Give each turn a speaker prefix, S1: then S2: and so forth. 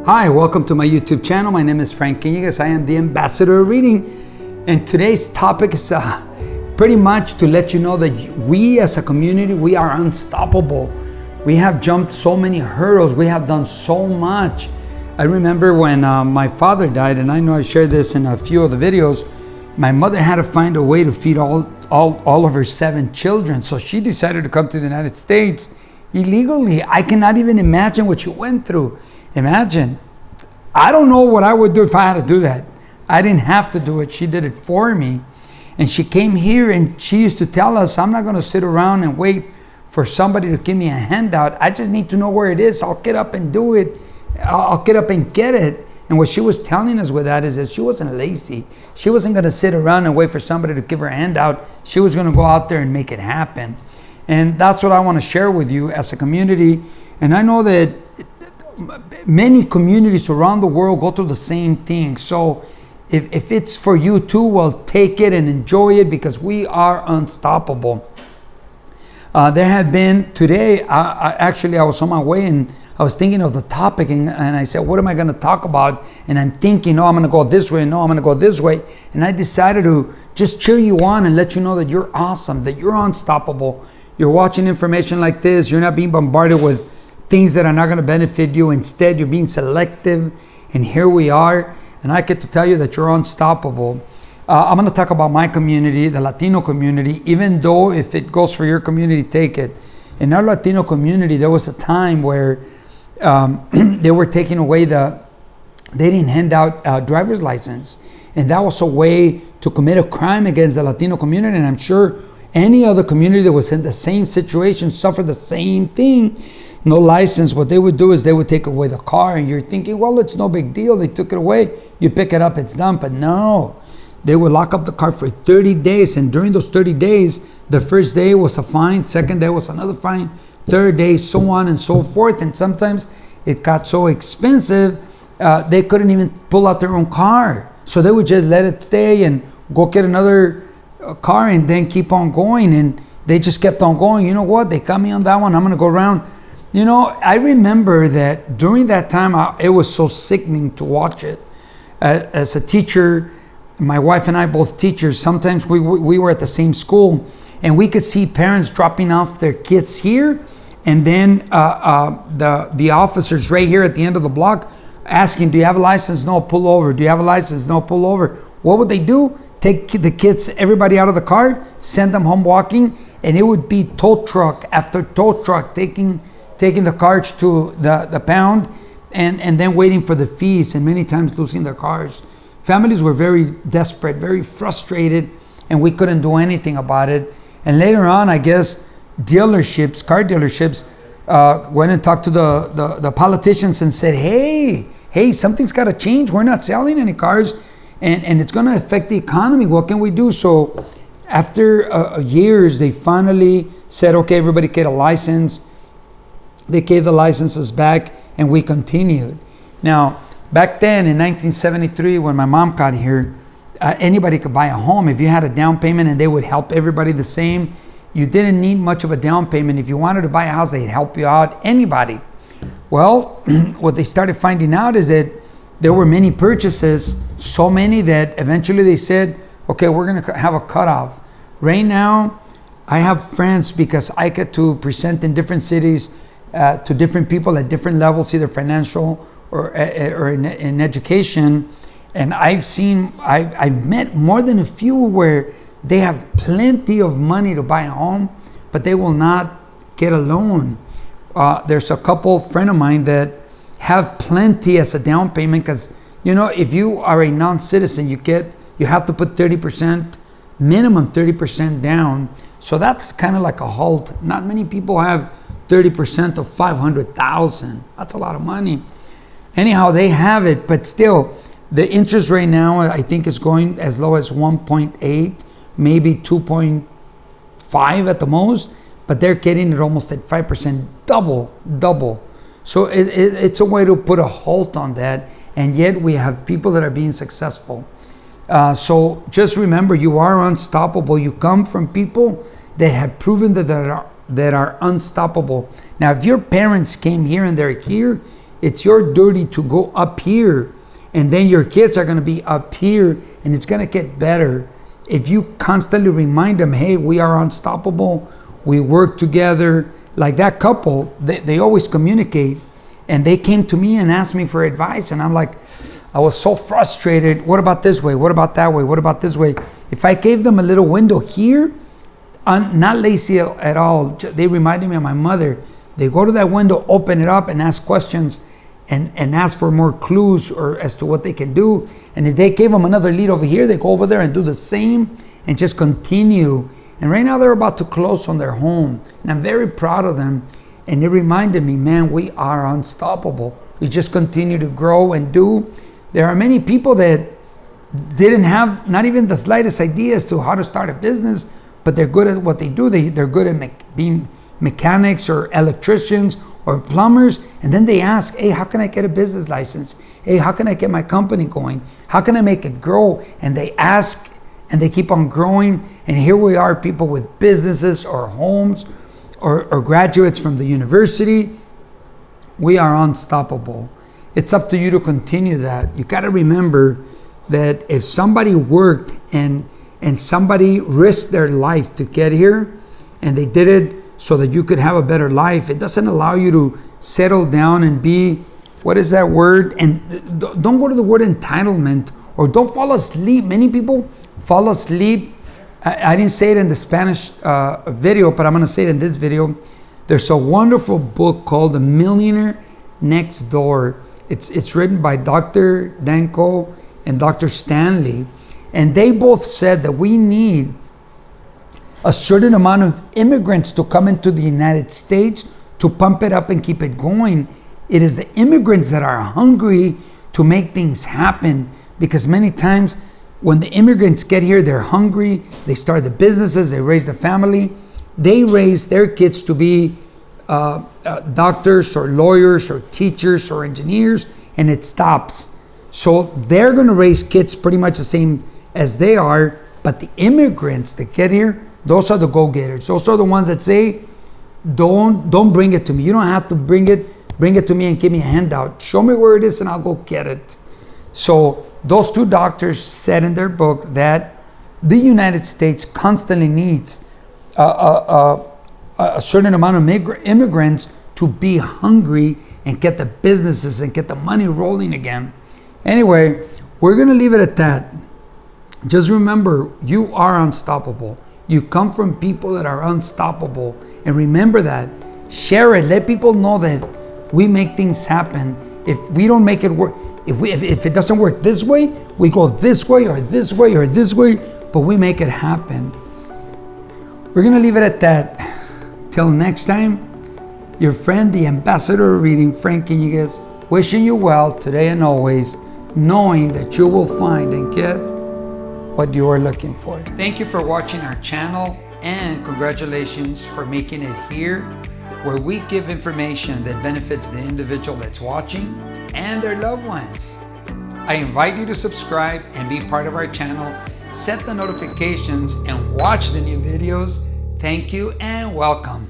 S1: Hi, welcome to my YouTube channel. My name is Frank Quiniguez. I am the ambassador of reading. And today's topic is pretty much to let you know that we as a community, we are unstoppable. We have jumped so many hurdles. We have done so much. I remember when my father died, and I know I shared this in a few of the videos, my mother had to find a way to feed all of her 7 children. So she decided to come to the United States illegally. I cannot even imagine what she went through. Imagine. I don't know what I would do if I had to do that. I didn't have to do it. She did it for me. And she came here and she used to tell us, I'm not going to sit around and wait for somebody to give me a handout. I just need to know where it is. I'll get up and do it. I'll get up and get it. And what she was telling us with that is that she wasn't lazy. She wasn't going to sit around and wait for somebody to give her a handout. She was going to go out there and make it happen. And that's what I want to share with you as a community. And I know that many communities around the world go through the same thing. So if it's for you too, well, take it and enjoy it, because we are unstoppable. There have been today, I was on my way and I was thinking of the topic, and I said, what am I going to talk about? And I'm thinking, I'm going to go this way. No, I'm going to go this way. And I decided to just cheer you on and let you know that you're awesome, that you're unstoppable. You're watching information like this. You're not being bombarded with things that are not going to benefit you. Instead, you're being selective. And here we are. And I get to tell you that you're unstoppable. I'm going to talk about my community, the Latino community, even though if it goes for your community, take it. In our Latino community, there was a time where they were taking away they didn't hand out driver's license. And that was a way to commit a crime against the Latino community. And I'm sure any other community that was in the same situation suffered the same thing. No license. What they would do is they would take away the car, and you're thinking, well, it's no big deal. They took it away. You pick it up, it's done. But no, they would lock up the car for 30 days. And during those 30 days, the first day was a fine. Second day was another fine. Third day, so on and so forth. And sometimes it got so expensive, they couldn't even pull out their own car. So they would just let it stay and go get another car and then keep on going. And they just kept on going. You know what? They got me on that one. I'm going to go around. You know, I remember that during that time, it was so sickening to watch it. As a teacher, my wife and I, both teachers, sometimes we were at the same school, and we could see parents dropping off their kids here, and then the officers right here at the end of the block asking, do you have a license? No, pull over. Do you have a license? No, pull over. What would they do? Take the kids, everybody out of the car, send them home walking, and it would be tow truck after tow truck taking the cars to the pound and then waiting for the fees, and many times losing their cars. Families were very desperate, very frustrated, and we couldn't do anything about it. And later on, I guess, car dealerships went and talked to the politicians and said, hey, something's got to change. We're not selling any cars, and it's going to affect the economy. What can we do? So after years, they finally said, okay, everybody get a license. They gave the licenses back, and we continued. Now, back then in 1973, when my mom got here, anybody could buy a home if you had a down payment, and they would help everybody the same. You didn't need much of a down payment. If you wanted to buy a house, they'd help you out, anybody. Well, what they started finding out is that there were many purchases, so many that eventually they said, okay, we're going to have a cutoff. Right now, I have friends, because I get to present in different cities to different people at different levels, either financial or in education. And I've met more than a few where they have plenty of money to buy a home, but they will not get a loan. There's a couple friend of mine that have plenty as a down payment, because if you are a non-citizen, you have to put 30%, minimum 30% down. So that's kind of like a halt. Not many people have 30% of 500,000. That's a lot of money. Anyhow, they have it, but still, the interest rate now, I think, is going as low as 1.8, maybe 2.5 at the most, but they're getting it almost at 5%, double. So it's a way to put a halt on that, and yet we have people that are being successful. So just remember, you are unstoppable. You come from people that have proven that are unstoppable. Now, if your parents came here and they're here, It's your duty to go up here, and then your kids are going to be up here, and it's going to get better. If you constantly remind them, hey, we are unstoppable, we work together. Like that couple, they always communicate, and they came to me and asked me for advice, and I'm like, I was so frustrated. What about this way? What about that way? What about this way? If I gave them a little window here, I'm not lazy at all. They reminded me of my mother. They go to that window, open it up, and ask questions, and ask for more clues or as to what they can do. And if they gave them another lead over here, they go over there and do the same and just continue. And right now they're about to close on their home, and I'm very proud of them. And it reminded me, man, we are unstoppable. We just continue to grow and do. There are many people that didn't have not even the slightest idea as to how to start a business, but they're good at what they do. They're good at being mechanics or electricians or plumbers. And then they ask, hey, how can I get a business license? Hey, how can I get my company going? How can I make it grow? And they ask, and they keep on growing. And here we are, people with businesses or homes or graduates from the university. We are unstoppable. It's up to you to continue that. You got to remember that if somebody worked and somebody risked their life to get here, and they did it so that you could have a better life, it doesn't allow you to settle down and be, what is that word? And don't go to the word entitlement, or don't fall asleep. Many people fall asleep. I didn't say it in the Spanish video, but I'm going to say it in this video. There's a wonderful book called The Millionaire Next Door. It's written by Dr. Danko and Dr. Stanley. And they both said that we need a certain amount of immigrants to come into the United States to pump it up and keep it going. It is the immigrants that are hungry to make things happen, because many times when the immigrants get here, they're hungry, they start the businesses, they raise the family, they raise their kids to be doctors or lawyers or teachers or engineers, and it stops. So they're going to raise kids pretty much the same as they are, but the immigrants that get here, those are the go-getters. Those are the ones that say, don't bring it to me. You don't have to bring it to me and give me a handout. Show me where it is and I'll go get it. So those two doctors said in their book that the United States constantly needs a certain amount of immigrants to be hungry and get the businesses and get the money rolling again. Anyway, we're going to leave it at that. Just remember, you are unstoppable. You come from people that are unstoppable. And remember that. Share it. Let people know that we make things happen. If we don't make it work, if it doesn't work this way, we go this way or this way or this way, but we make it happen. We're going to leave it at that. Till next time, your friend, the ambassador reading, Frank Iñiguez, wishing you well today and always, knowing that you will find and get what you are looking for. Thank you for watching our channel, and congratulations for making it here, where we give information that benefits the individual that's watching and their loved ones. I invite you to subscribe and be part of our channel, set the notifications, and watch the new videos. Thank you and welcome.